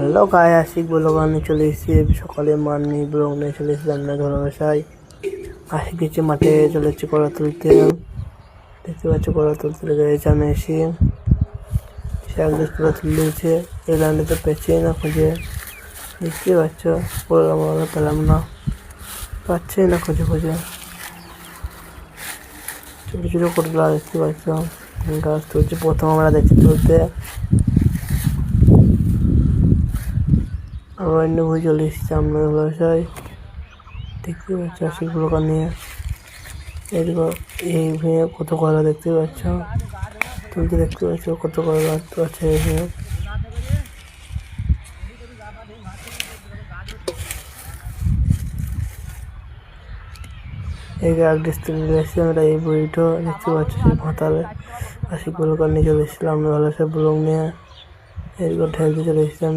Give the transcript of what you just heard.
Hello গায়ে আশিক বলো গানে চলে এসেছি সকালে মাননি ব্লগ নিয়ে চলে এসেছিলাম না ধরো বাসায়। আশিক গেছে মাঠে চলেছে কলা তুলতে, দেখতে পাচ্ছ কলা তুলতে গেছে। আমি এসে সে এক দেশ কলা তুলে দিয়েছে, এই লাইনটা তো পেছে না খুঁজে, দেখতে পাচ্ছ আমরা পেলাম না, পাচ্ছে না খুঁজে খুঁজে। ছোটো ছোটো কতগুলো দেখতে পাচ্ছ গাছ তুলছে, প্রথম আমরা দেখছি তুলতে। আমরা অন্য বই চলে এসেছি আপনাদের বাসায়, দেখতে পাচ্ছ সেগুলোকে নিয়ে। এদিকে এই ভেঙে কত কলা দেখতে পাচ্ছ, তুলতে দেখতে পাচ্ছ কত কলা আছে এখানে। এই আগে তুলে এসেছি আমরা, এই বইটা দেখতে পাচ্ছি সেই ভাতালে আর সেগুলোকে নিয়ে চলে এসেছিলাম আমরা ভালো সব ব্লগ নিয়ে। এরপর ঠেলতে চলে এসেছিলাম।